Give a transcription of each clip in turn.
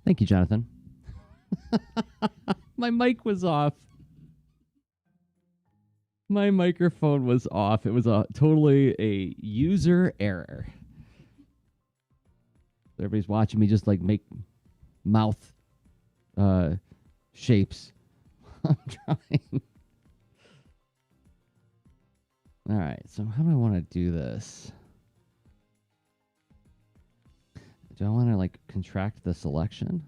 Thank you, Jonathan. My mic was off. My microphone was off. It was totally a user error. Everybody's watching me just like make mouth shapes. I'm trying. All right, so how do I want to do this? Do I want to like contract the selection?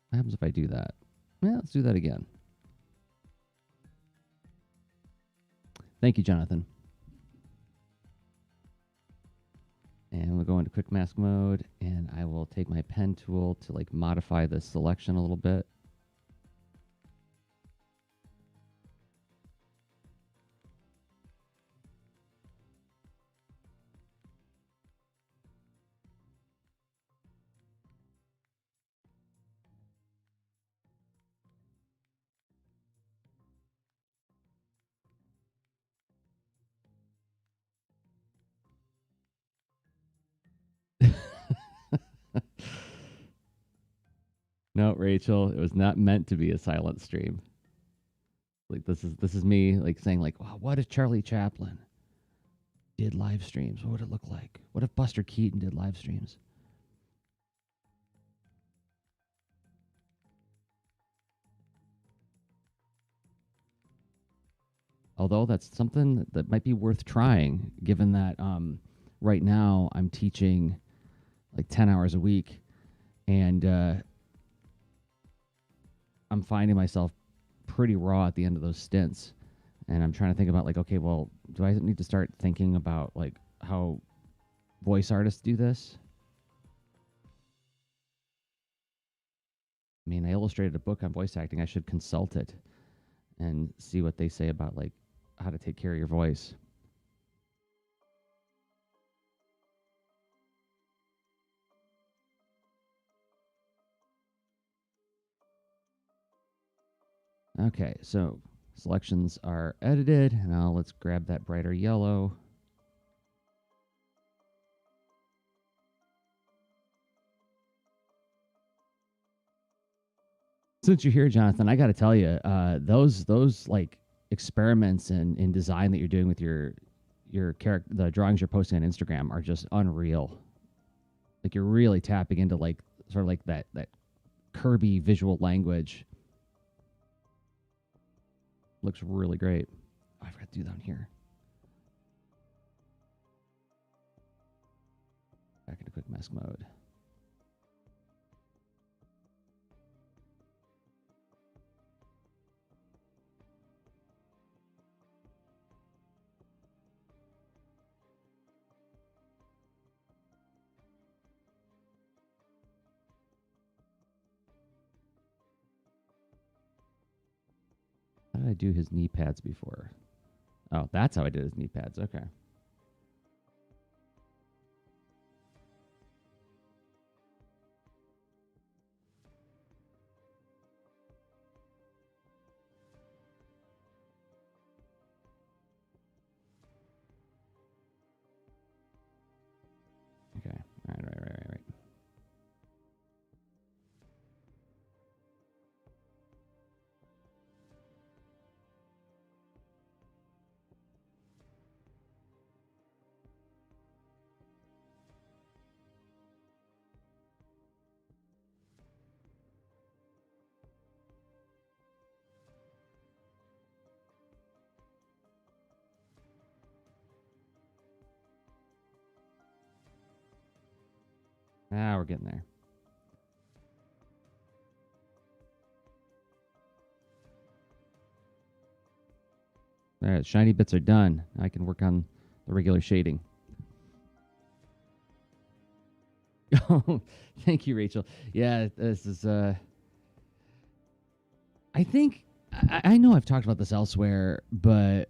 What happens if I do that? Yeah, let's do that again. Thank you, Jonathan. And we'll go into quick mask mode, and I will take my pen tool to like modify the selection a little bit. No, Rachel, it was not meant to be a silent stream. Like this is me like saying like, wow, what if Charlie Chaplin did live streams? What would it look like? What if Buster Keaton did live streams? Although that's something that might be worth trying, given that right now I'm teaching like 10 hours a week, and I'm finding myself pretty raw at the end of those stints. And I'm trying to think about like, okay, well, do I need to start thinking about like how voice artists do this? I mean, I illustrated a book on voice acting. I should consult it and see what they say about like how to take care of your voice. Okay, so selections are edited. Now let's grab that brighter yellow. Since you're here, Jonathan, I got to tell you, those like experiments in design that you're doing with your character, the drawings you're posting on Instagram are just unreal. Like you're really tapping into like sort of like that Kirby visual language. Looks really great. Oh, I forgot to do down here. Back into quick mask mode. How did I do his knee pads before? Oh, that's how I did his knee pads. Okay. Okay. Right. Ah, we're getting there. All right, shiny bits are done. I can work on the regular shading. Oh, thank you, Rachel. Yeah, this is. I think I know I've talked about this elsewhere, but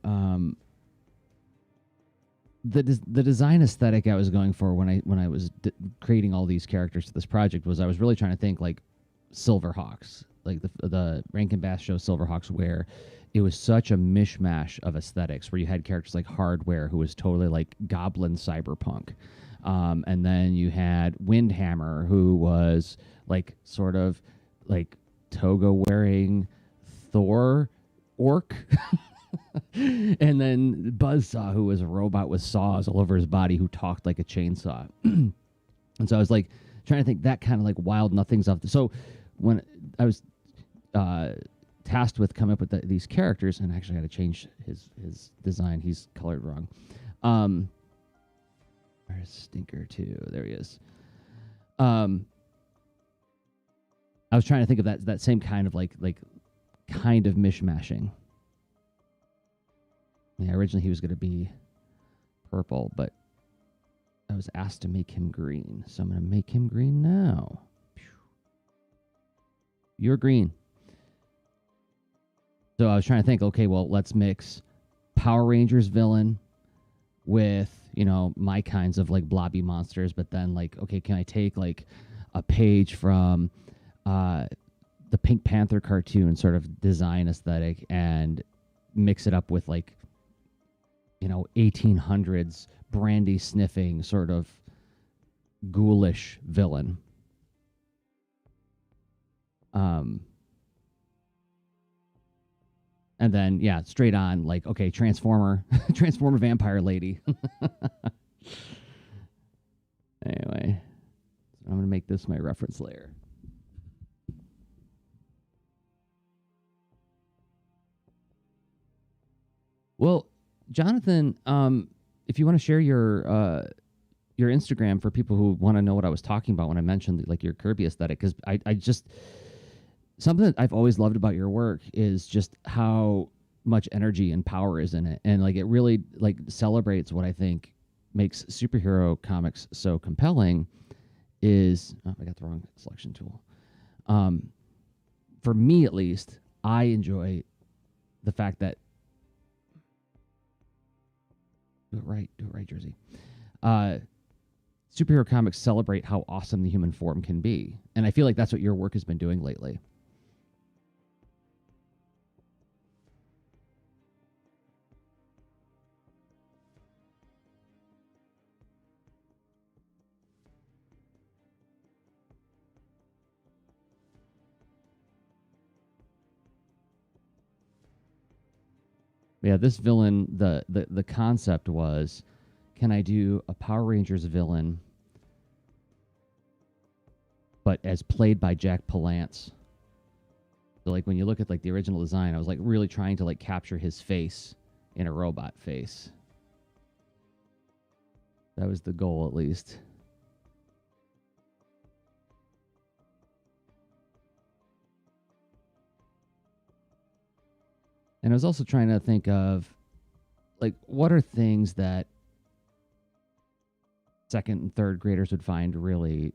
the design aesthetic I was going for when I was creating all these characters to this project was I was really trying to think like Silverhawks, like the Rankin Bass show Silverhawks, where it was such a mishmash of aesthetics, where you had characters like Hardware, who was totally like goblin cyberpunk. And then you had Windhammer, who was like sort of like toga wearing Thor orc. And then Buzzsaw, who was a robot with saws all over his body who talked like a chainsaw. And so I was like trying to think that kind of like wild nothings of. So when I was tasked with coming up with these characters, and actually I had to change his design. He's colored wrong. Where's Stinker 2? There he is. I was trying to think of that same kind of like kind of mishmashing. Yeah, originally he was going to be purple, but I was asked to make him green, so I'm going to make him green now. You're green. So I was trying to think, okay, well, let's mix Power Rangers villain with, you know, my kinds of like blobby monsters, but then like, okay, can I take like a page from the Pink Panther cartoon sort of design aesthetic and mix it up with like, you know, 1800s brandy sniffing sort of ghoulish villain. And then, yeah, straight on, like, okay, Transformer vampire lady. Anyway, so I'm going to make this my reference layer. Well, Jonathan, if you want to share your Instagram for people who want to know what I was talking about when I mentioned like your Kirby aesthetic, because I just something that I've always loved about your work is just how much energy and power is in it, and like it really like celebrates what I think makes superhero comics so compelling. Is I got the wrong selection tool. For me at least, I enjoy the fact that do it right, Jerzy. Superhero comics celebrate how awesome the human form can be, and I feel like that's what your work has been doing lately. Yeah, this villain, the concept was, can I do a Power Rangers villain, but as played by Jack Palance? So like when you look at like the original design, I was like really trying to like capture his face in a robot face. That was the goal, at least. And I was also trying to think of like what are things that second and third graders would find really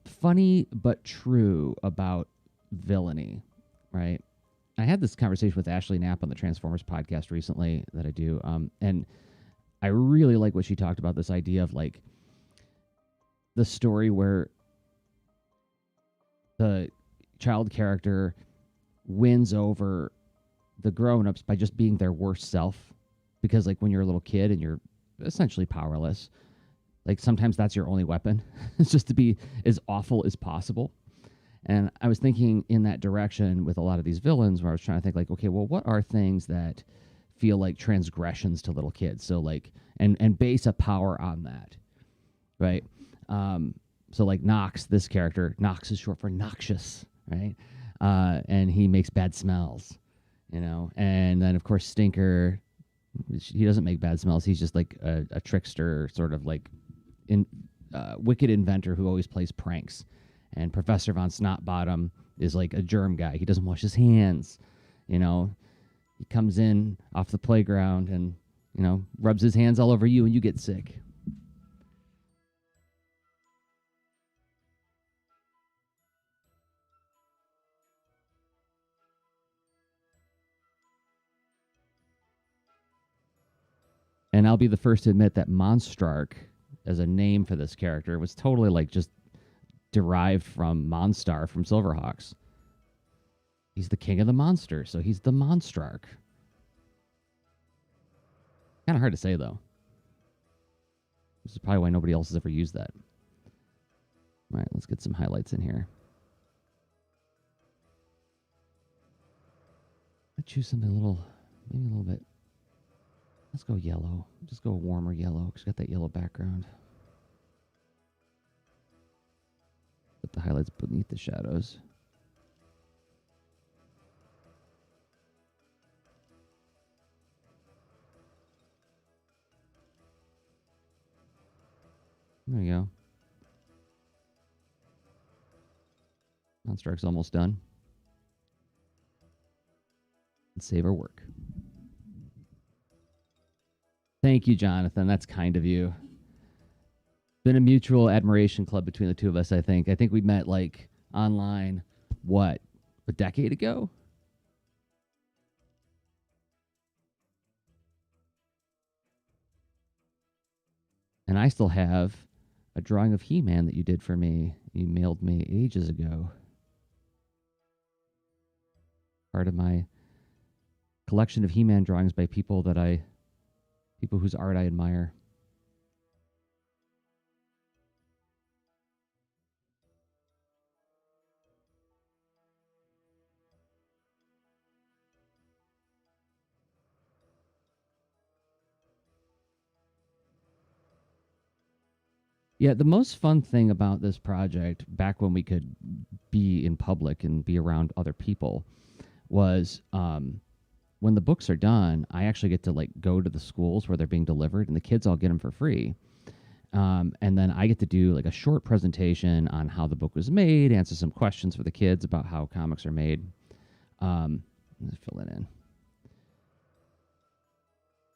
funny but true about villainy, right? I had this conversation with Ashley Knapp on the Transformers podcast recently that I do, and I really like what she talked about, this idea of like the story where the child character wins over the grown-ups by just being their worst self, because like when you're a little kid and you're essentially powerless, like sometimes that's your only weapon. It's just to be as awful as possible. And I was thinking in that direction with a lot of these villains, where I was trying to think like, okay, well, what are things that feel like transgressions to little kids? So like, and base a power on that, right? So like Nox, this character, Nox is short for noxious, right? And he makes bad smells, you know. And then of course Stinker, he doesn't make bad smells. He's just like a trickster, sort of like wicked inventor who always plays pranks. And Professor Von Snotbottom is like a germ guy. He doesn't wash his hands, you know. He comes in off the playground and, you know, rubs his hands all over you and you get sick. And I'll be the first to admit that Monstrark, as a name for this character, was totally like just derived from Monstar from Silverhawks. He's the king of the monsters, so he's the Monstrark. Kind of hard to say, though. This is probably why nobody else has ever used that. All right, let's get some highlights in here. I choose something a little, maybe a little bit. Let's go yellow. Just go a warmer yellow because it's got that yellow background. Put the highlights beneath the shadows. There you go. Monstrark's almost done. Let's save our work. Thank you, Jonathan. That's kind of you. Been a mutual admiration club between the two of us, I think. I think we met like online, what, a decade ago? And I still have a drawing of He-Man that you did for me. You mailed me ages ago. Part of my collection of He-Man drawings by people whose art I admire. Yeah, the most fun thing about this project, back when we could be in public and be around other people, was when the books are done, I actually get to like go to the schools where they're being delivered, and the kids all get them for free. And then I get to do like a short presentation on how the book was made, answer some questions for the kids about how comics are made. Let's fill it in.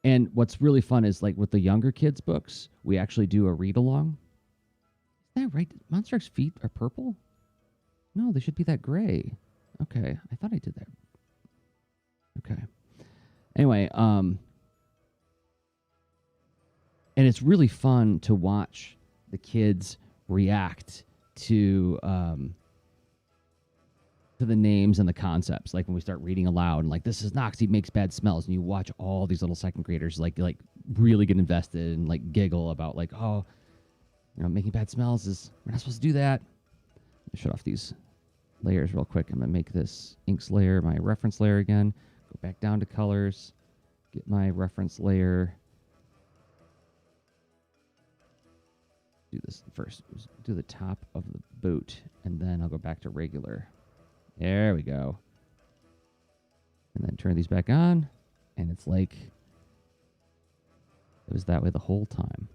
And what's really fun is like with the younger kids' books, we actually do a read along. Is that right? Monstrark's feet are purple? No, they should be that gray. Okay, I thought I did that. Okay. Anyway, and it's really fun to watch the kids react to the names and the concepts. Like when we start reading aloud and like, this is Nox, he makes bad smells, and you watch all these little second graders like really get invested and like giggle about like, oh, you know, making bad smells is, we're not supposed to do that. Shut off these layers real quick. I'm gonna make this inks layer my reference layer again. Go back down to colors, get my reference layer. Do this first. Do the top of the boot, and then I'll go back to regular. There we go. And then turn these back on, and it's like it was that way the whole time.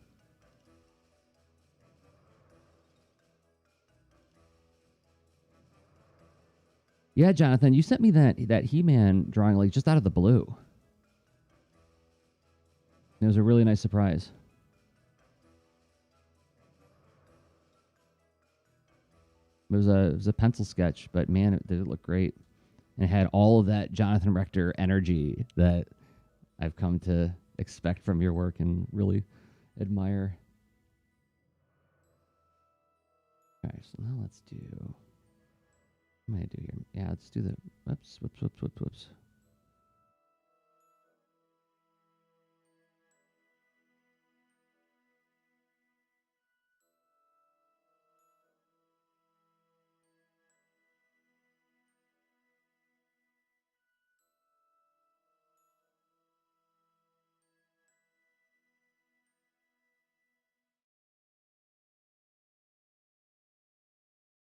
Yeah, Jonathan, you sent me that He-Man drawing like just out of the blue. It was a really nice surprise. It was a pencil sketch, but man, it did look great. And it had all of that Jonathan Rector energy that I've come to expect from your work and really admire. Okay, so now let's do. What am I gonna do here? Yeah, let's do the whoops.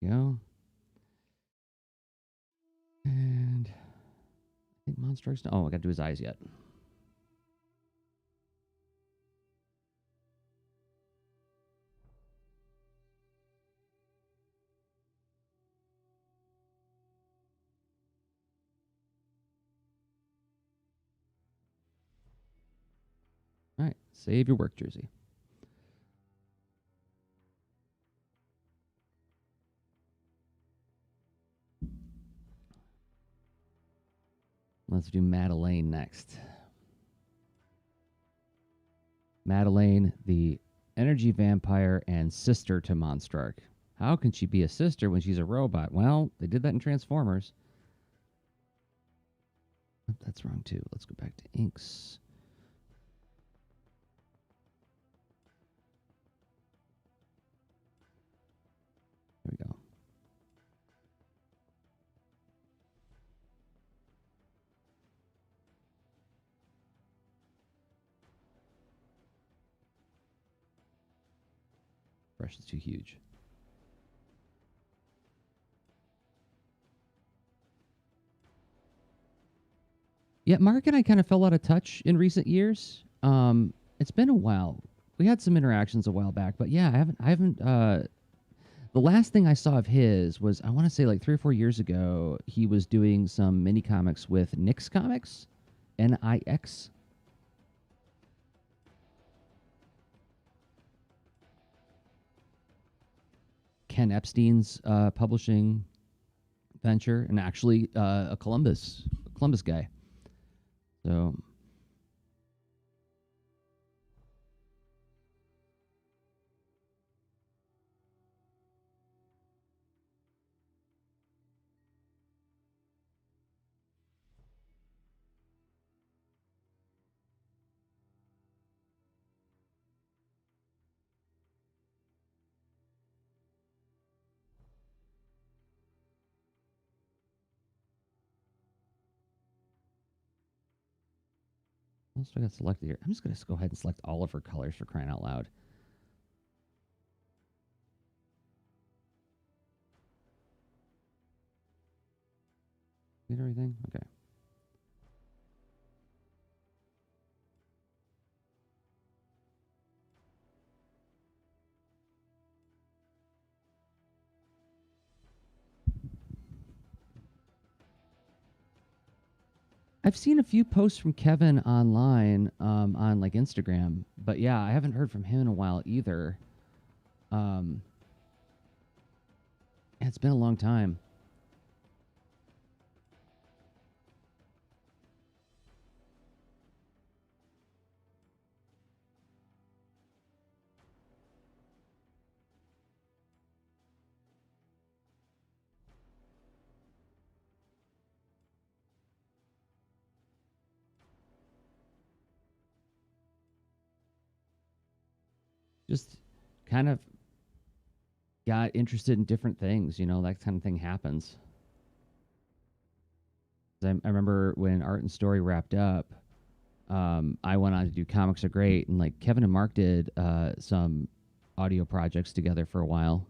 Go. And I think Monstrark's. Oh, I got to do his eyes yet. All right, save your work, Jerzy. Let's do Madeleine next. Madeleine, the energy vampire and sister to Monstrark. How can she be a sister when she's a robot? Well, they did that in Transformers. Oh, that's wrong too. Let's go back to inks. brush is too huge. Yeah, Mark and I kind of fell out of touch in recent years. It's been a while. We had some interactions a while back, but yeah, I haven't. The last thing I saw of his was, I want to say like 3 or 4 years ago. He was doing some mini comics with Nix Comics, Nix. Ken Epstein's publishing venture, and actually a Columbus guy. So what else do I got selected here? I'm just going to go ahead and select all of her colors, for crying out loud. Get everything? Okay. I've seen a few posts from Kevin online on like Instagram, but yeah, I haven't heard from him in a while either. It's been a long time. Just kind of got interested in different things, that kind of thing happens. I remember when Art and Story wrapped up, I went on to do Comics Are Great, and like Kevin and Mark did some audio projects together for a while.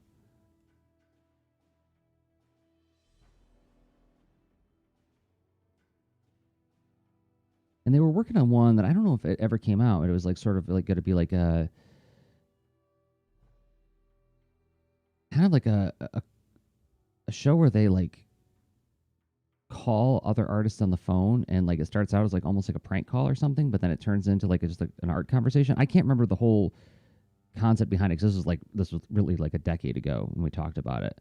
And they were working on one that I don't know if it ever came out. It was like sort of like going to be like a kind of like a show where they like call other artists on the phone, and like it starts out as like almost like a prank call or something, but then it turns into like just like an art conversation. I can't remember the whole concept behind it, because this was really like a decade ago when we talked about it.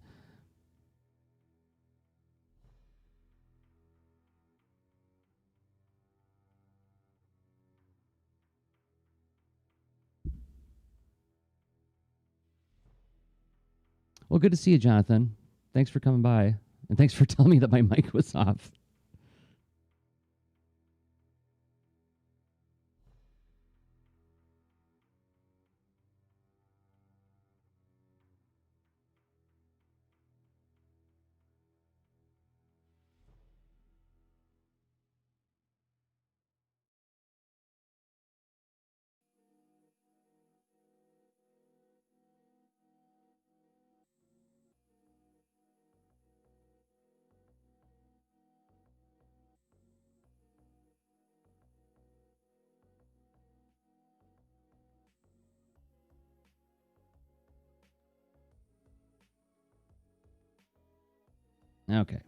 Well, good to see you, Jonathan. Thanks for coming by, and thanks for telling me that my mic was off. Okay.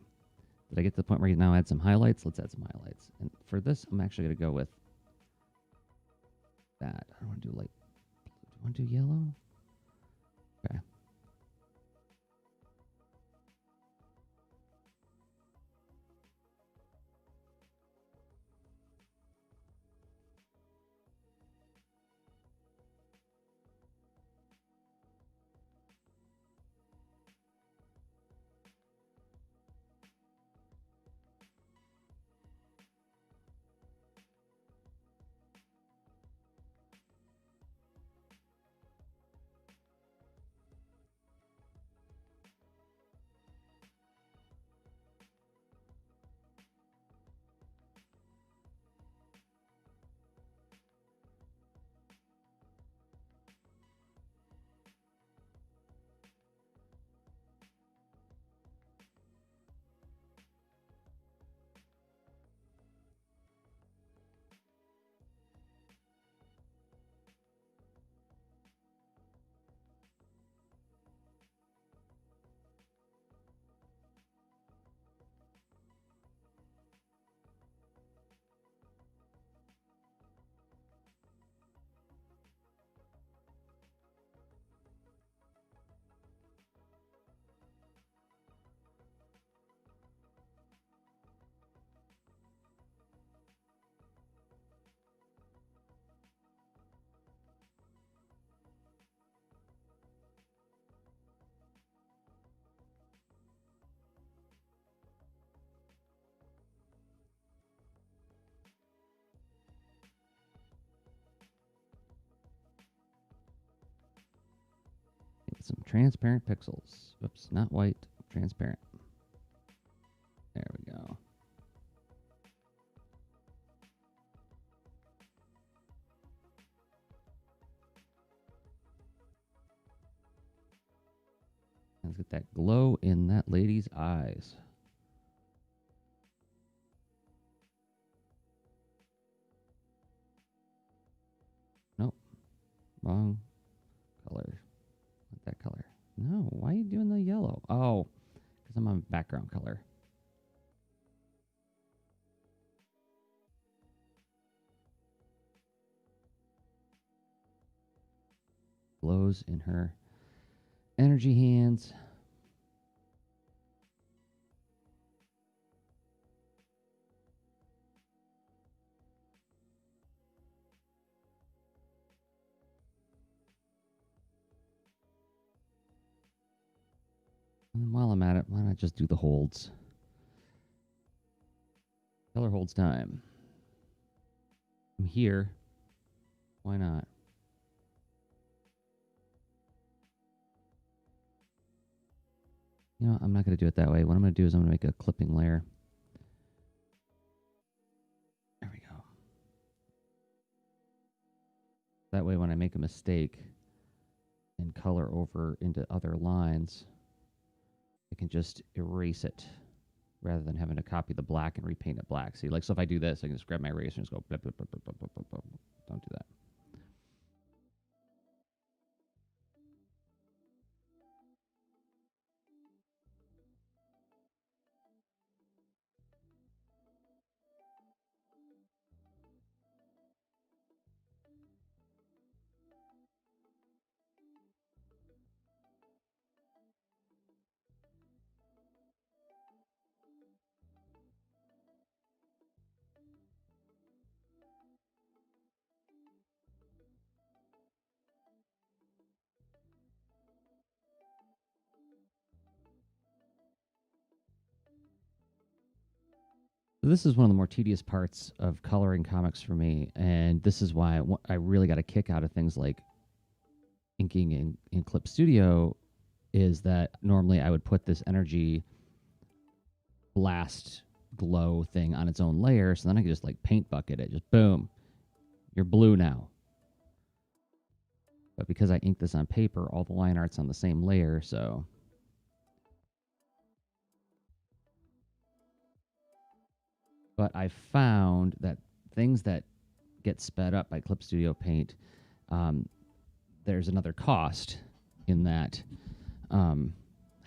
Did I get to the point where you now add some highlights? Let's add some highlights. And for this, I'm actually going to go with that. I don't want to do light. Do I want to do yellow? Okay. transparent pixels. Oops, not white, transparent. There we go. Let's get that glow in that lady's eyes. Nope. Wrong color. Not that color. No, why are you doing the yellow? Oh, because I'm on background color. Glows in her energy hands. And while I'm at it, why not just do the holds? Color holds time. I'm here. Why not? You know, I'm not going to do it that way. What I'm going to do is I'm going to make a clipping layer. There we go. That way when I make a mistake and color over into other lines, I can just erase it rather than having to copy the black and repaint it black. See, like, so if I do this, I can just grab my eraser and just go, blip, blip, blip, blip, blip, blip, blip. Don't do that. So this is one of the more tedious parts of coloring comics for me, and this is why I really got a kick out of things like inking in Clip Studio, is that normally I would put this energy blast glow thing on its own layer, so then I could just like paint bucket it, just boom, you're blue now. But because I inked this on paper, all the line art's on the same layer, so but I found that things that get sped up by Clip Studio Paint, there's another cost in that I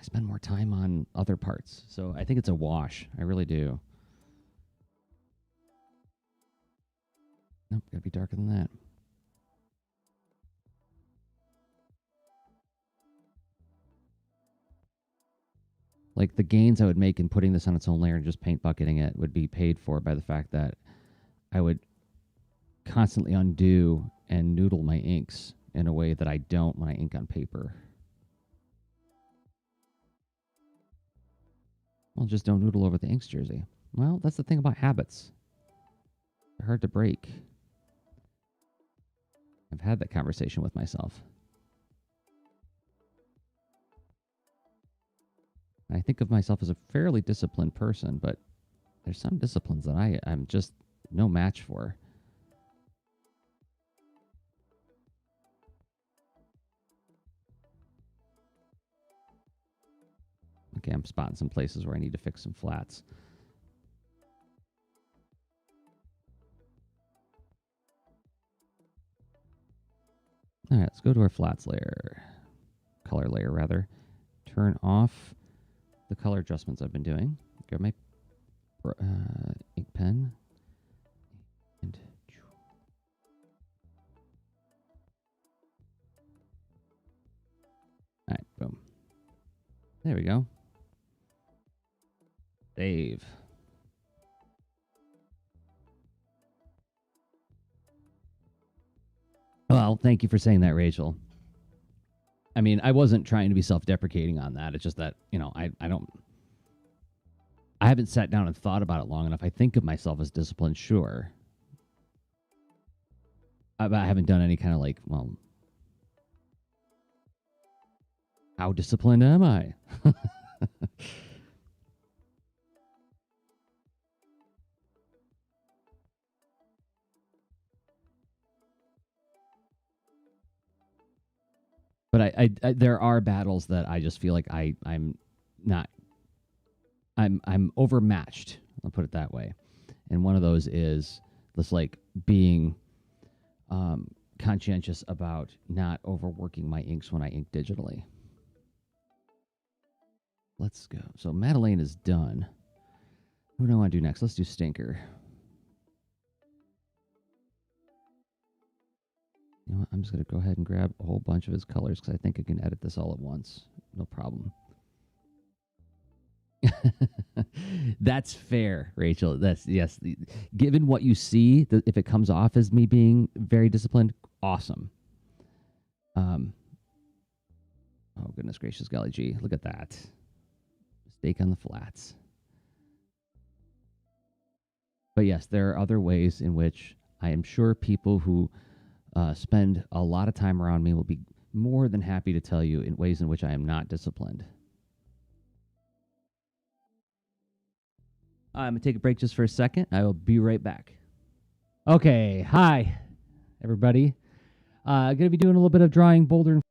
spend more time on other parts. So I think it's a wash. I really do. Nope, gotta be darker than that. Like the gains I would make in putting this on its own layer and just paint bucketing it would be paid for by the fact that I would constantly undo and noodle my inks in a way that I don't when I ink on paper. Well, just don't noodle over the inks, Jerzy. Well, that's the thing about habits. They're hard to break. I've had that conversation with myself. I think of myself as a fairly disciplined person, but there's some disciplines that I'm just no match for. Okay, I'm spotting some places where I need to fix some flats. All right, let's go to our flats layer, color layer rather. Turn off the color adjustments I've been doing. Grab my ink pen. And all right, boom. There we go. Save. Well, thank you for saying that, Rachel. I mean, I wasn't trying to be self-deprecating on that. It's just that, you know, I haven't sat down and thought about it long enough. I think of myself as disciplined, sure. I haven't done any kind of like, well, How disciplined am I? But I there are battles that I just feel like I'm not I'm overmatched. I'll put it that way. And one of those is this like being conscientious about not overworking my inks when I ink digitally. Let's go. So Madeleine is done. Who do I want to do next? Let's do Stinker. You know what? I'm just going to go ahead and grab a whole bunch of his colors because I think I can edit this all at once. No problem. That's fair, Rachel. That's yes. Given what you see, if it comes off as me being very disciplined, awesome. Oh goodness gracious, golly gee, look at that mistake on the flats. But yes, there are other ways in which I am sure people who spend a lot of time around me will be more than happy to tell you in ways in which I am not disciplined. I'm going to take a break just for a second. I will be right back. Okay. Hi, everybody. Going to be doing a little bit of drawing Boulder.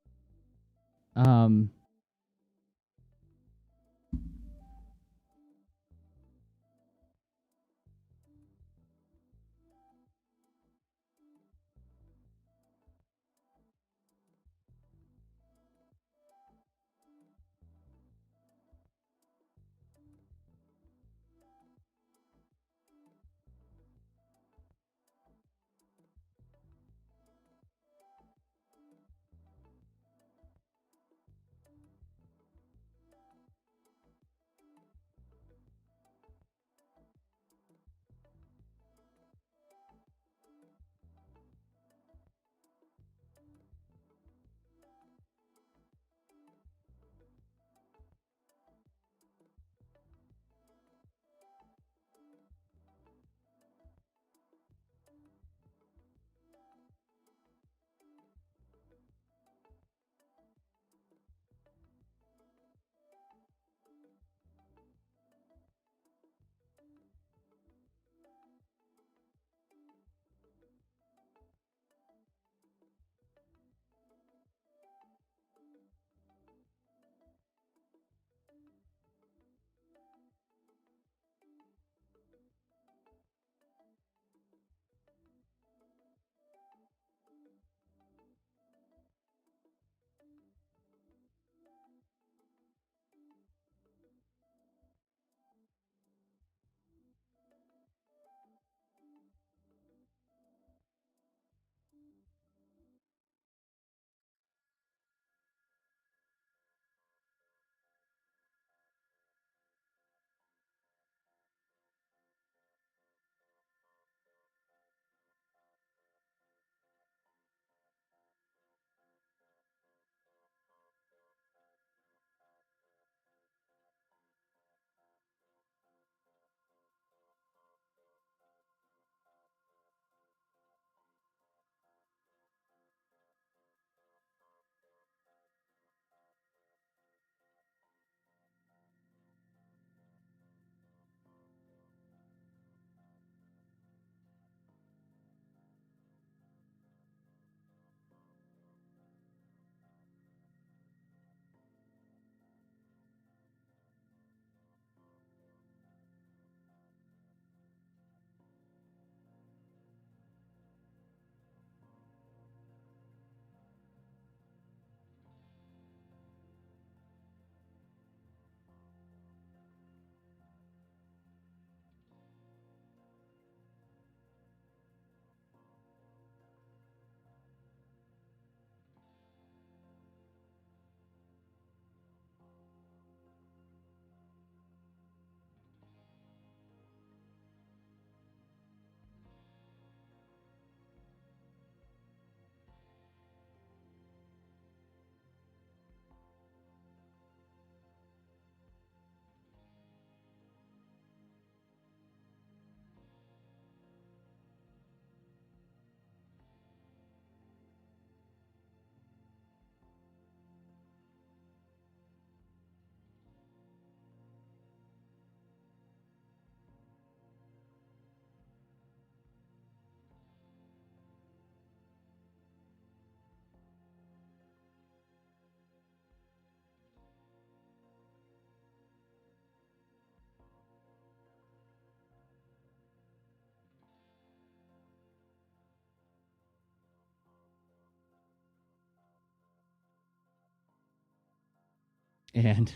And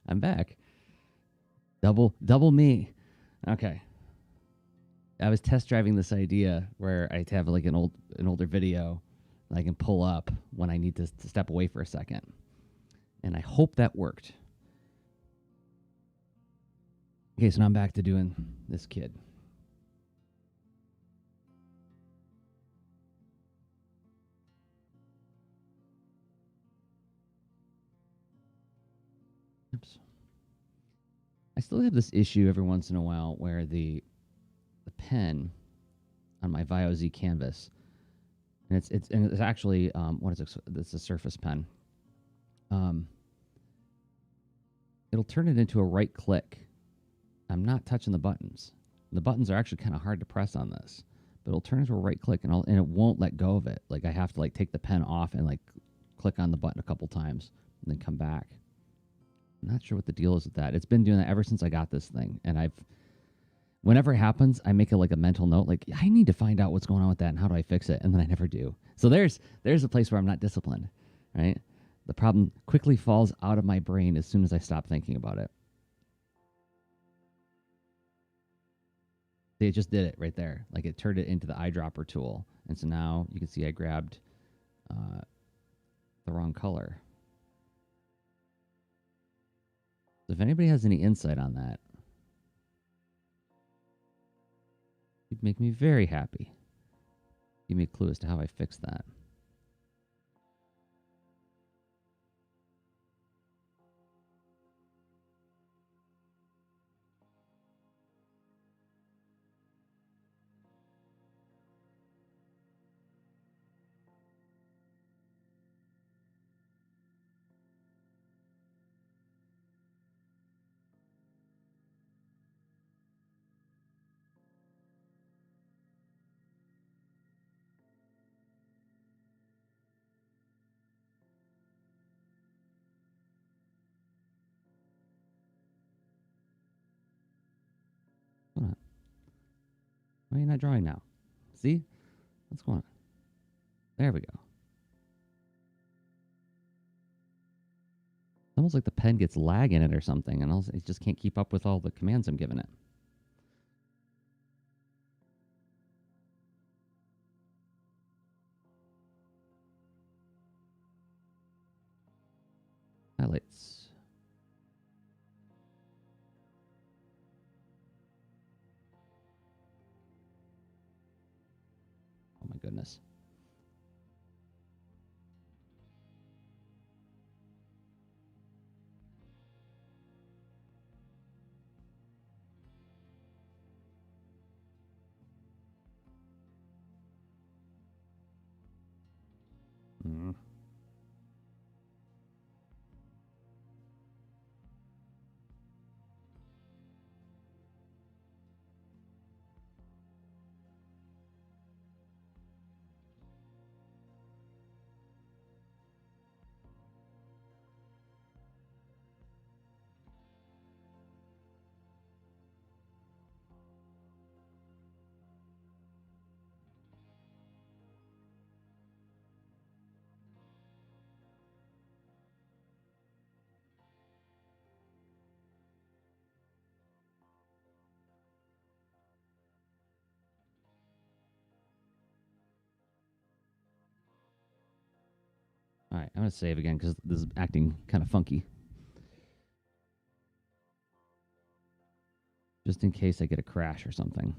I'm back. Double me. Okay. I was test driving this idea where I have like an older video that I can pull up when I need to step away for a second. And I hope that worked. Okay, so now I'm back to doing this kid. Oops. I still have this issue every once in a while where the pen on my Vio Z canvas, and it's actually what is it? It's a Surface pen. It'll turn it into a right click. I'm not touching the buttons. The buttons are actually kind of hard to press on this, but it'll turn into a right click, and it won't let go of it. Like I have to like take the pen off and like click on the button a couple times and then come back. I'm not sure what the deal is with that. It's been doing that ever since I got this thing, and whenever it happens, I make it like a mental note, like I need to find out what's going on with that and how do I fix it, and then I never do. So there's a place where I'm not disciplined, right? The problem quickly falls out of my brain as soon as I stop thinking about it. See, it just did it right there. Like it turned it into the eyedropper tool, and so now you can see I grabbed the wrong color. So if anybody has any insight on that, it'd make me very happy. Give me a clue as to how I fix that. Hold on. Why are you not drawing now? See? What's going on? There we go. It's almost like the pen gets lag in it or something, and it just can't keep up with all the commands I'm giving it. Highlights. Oh my goodness. Mm. All right, I'm going to save again because this is acting kind of funky. Just in case I get a crash or something.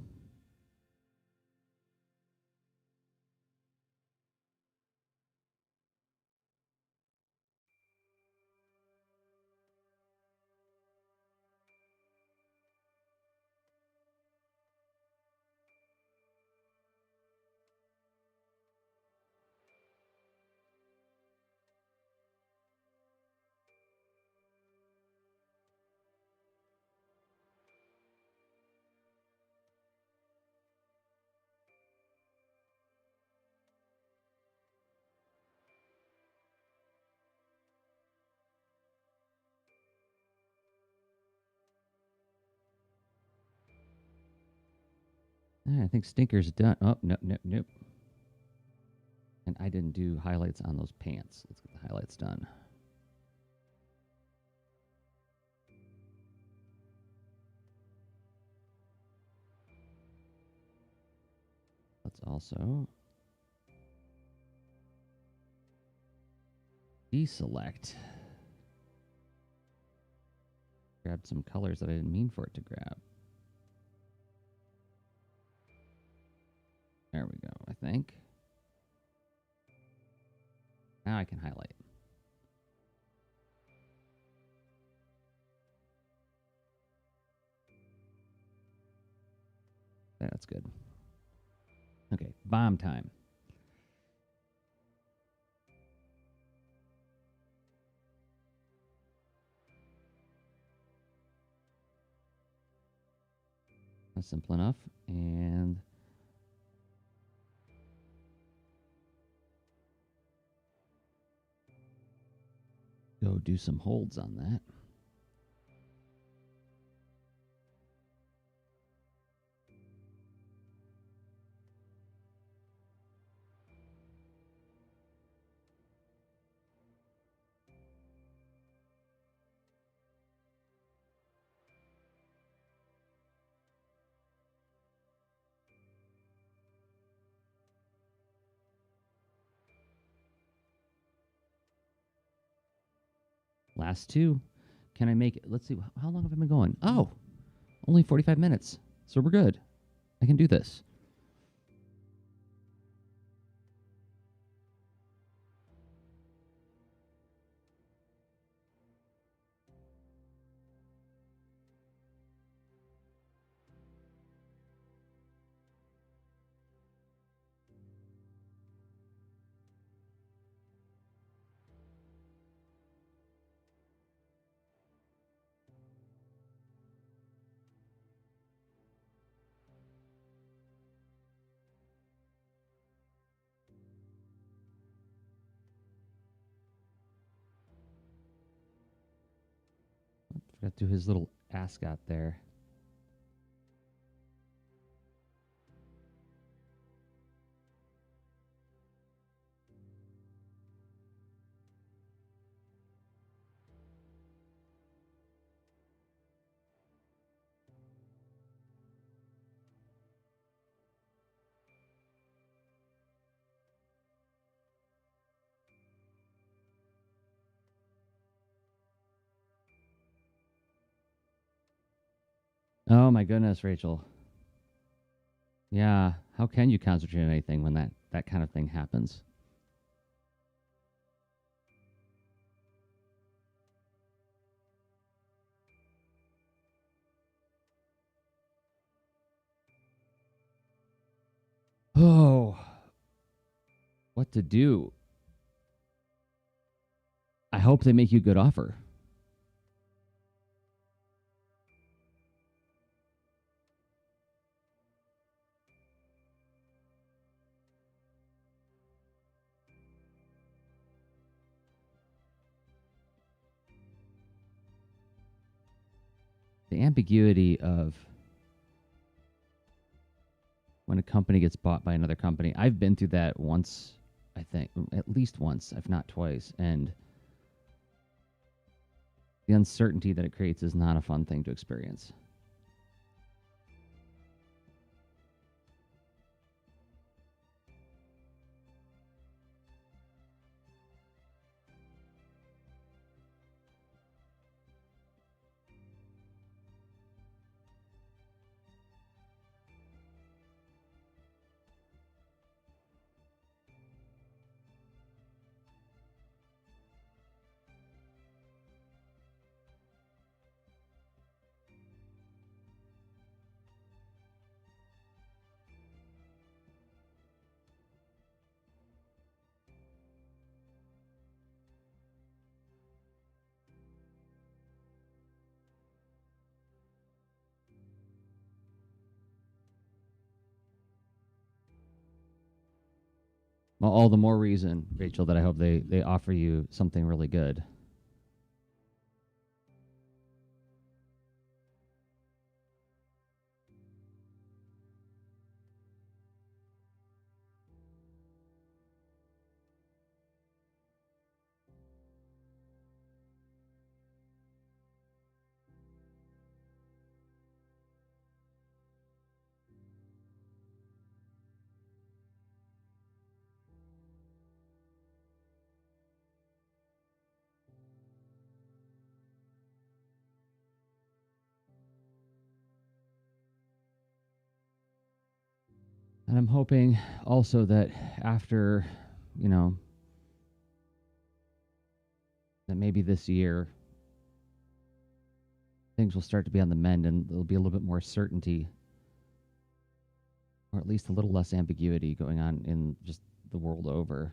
I think Stinker's done. Oh, nope. And I didn't do highlights on those pants. Let's get the highlights done. also deselect. Grabbed some colors that I didn't mean for it to grab. There we go, I think. Now I can highlight. That's good. Okay, bomb time. That's simple enough. And go do some holds on that. Last two. Can I make it? Let's see. How long have I been going? Oh, only 45 minutes. So we're good. I can do this. Forgot to do his little ascot there. Oh my goodness, Rachel. Yeah, how can you concentrate on anything when that kind of thing happens? Oh, what to do? I hope they make you a good offer. The ambiguity of when a company gets bought by another company. I've been through that once, I think, at least once, if not twice. And the uncertainty that it creates is not a fun thing to experience. Well, all the more reason, Rachel, that I hope they offer you something really good. And I'm hoping also that after, you know, that maybe this year things will start to be on the mend and there'll be a little bit more certainty, or at least a little less ambiguity going on in just the world over.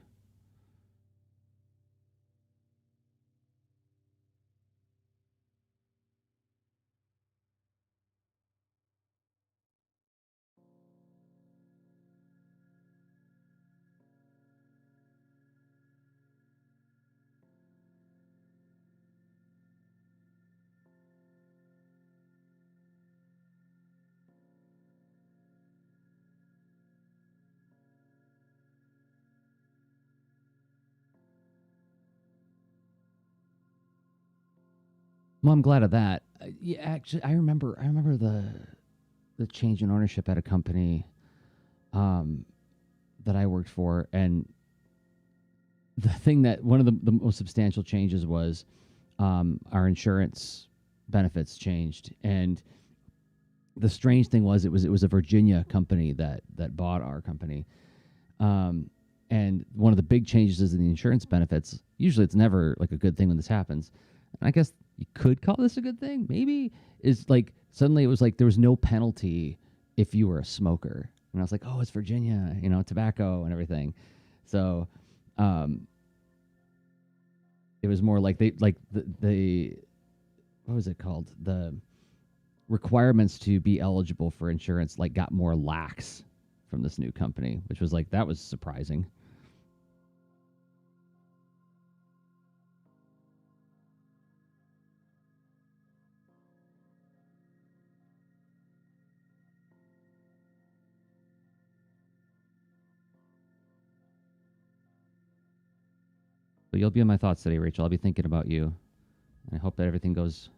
Well, I'm glad of that. Yeah, actually, I remember the change in ownership at a company um, that I worked for, and the thing that one of the most substantial changes was our insurance benefits changed, and the strange thing was it was a Virginia company that bought our company, um, and one of the big changes is in the insurance benefits. Usually, it's never like a good thing when this happens. And I guess you could call this a good thing. Maybe is like suddenly it was like there was no penalty if you were a smoker, and I was like, oh, it's Virginia, tobacco and everything. So um, it was more like the what was it called, the requirements to be eligible for insurance like got more lax from this new company, which was like that was surprising. But you'll be in my thoughts today, Rachel. I'll be thinking about you. I hope that everything goes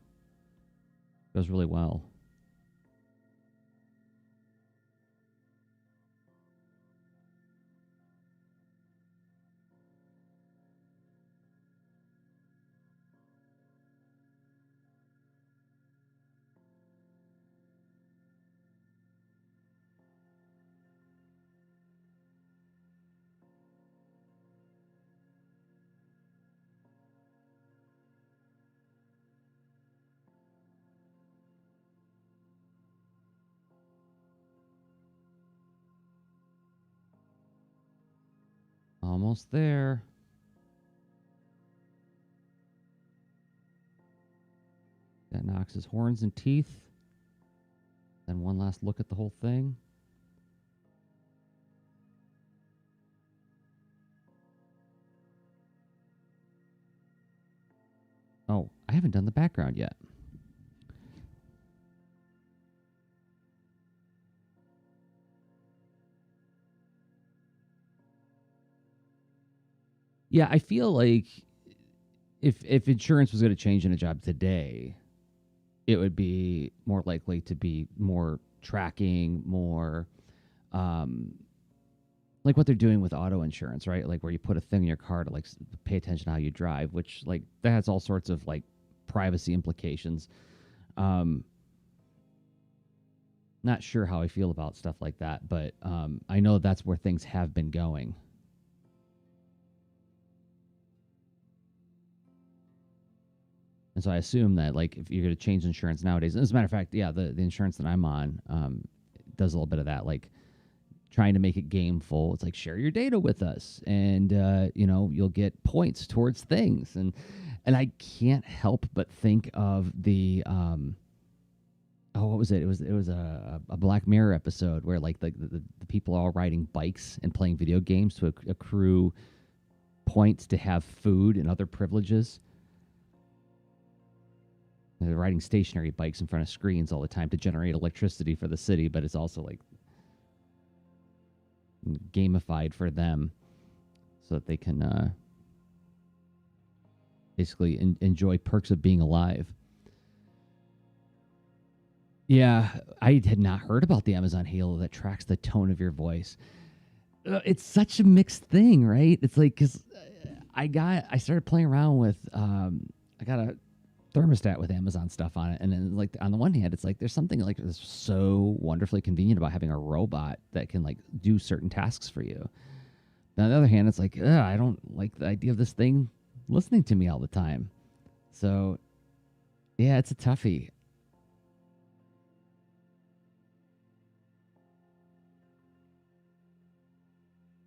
really well. Almost there. That knocks his horns and teeth. Then one last look at the whole thing. Oh, I haven't done the background yet. Yeah, I feel like if insurance was going to change in a job today, it would be more likely to be more tracking, more um, like what they're doing with auto insurance, right? Like where you put a thing in your car to like pay attention to how you drive, which like that has all sorts of like privacy implications. Um, not sure how I feel about stuff like that, but I know that's where things have been going. And so I assume that like if you're going to change insurance nowadays, as a matter of fact, yeah, the insurance that I'm on does a little bit of that, like trying to make it gameful. It's like share your data with us, and you'll get points towards things, and I can't help but think of the oh, what was it? It was a Black Mirror episode where like the people are all riding bikes and playing video games to accrue points to have food and other privileges. They're riding stationary bikes in front of screens all the time to generate electricity for the city, but it's also like gamified for them so that they can basically enjoy perks of being alive. Yeah, I had not heard about the Amazon Halo that tracks the tone of your voice. It's such a mixed thing, right? It's like because I started playing around with I got thermostat with Amazon stuff on it. And then, like, on the one hand, it's like there's something like that's so wonderfully convenient about having a robot that can like do certain tasks for you. But on the other hand, it's like, I don't like the idea of this thing listening to me all the time. So, yeah, it's a toughie.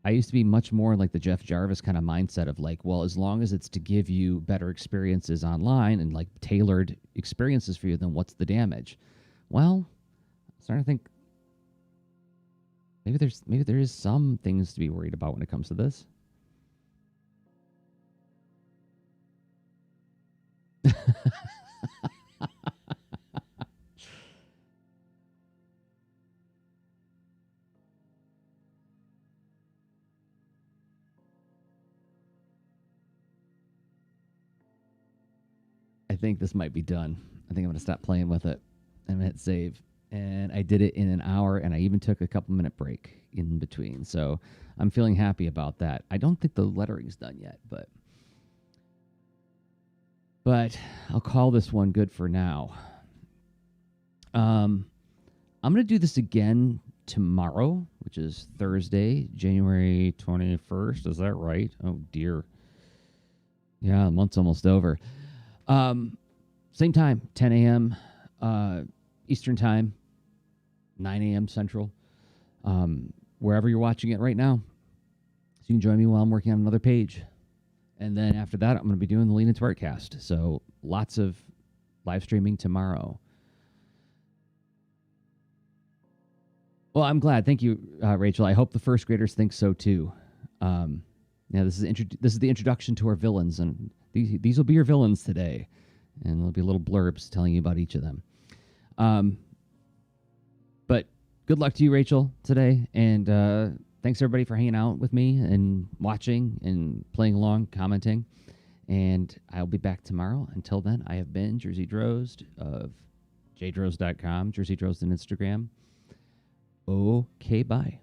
I used to be much more like the Jeff Jarvis kind of mindset of like, well, as long as it's to give you better experiences online and like tailored experiences for you, then what's the damage? Well, I'm starting to think maybe there is some things to be worried about when it comes to this. I think this might be done. I think I'm going to stop playing with it. I'm going to hit save. And I did it in an hour, and I even took a couple minute break in between. So I'm feeling happy about that. I don't think the lettering's done yet, but I'll call this one good for now. I'm going to do this again tomorrow, which is Thursday, January 21st. Is that right? Oh, dear. Yeah, the month's almost over. Same time, 10 a.m. Eastern time, 9 a.m. Central, wherever you're watching it right now. So you can join me while I'm working on another page. And then after that, I'm going to be doing the Lean Into Art cast. So lots of live streaming tomorrow. Well, I'm glad. Thank you, Rachel. I hope the first graders think so too. This is the introduction to our villains, and these will be your villains today, and there'll be little blurbs telling you about each of them. But good luck to you, Rachel, today, and thanks everybody for hanging out with me and watching and playing along, commenting. And I'll be back tomorrow. Until then, I have been Jerzy Drozd of jdrozd.com, Jerzy Drozd on Instagram. Okay, bye.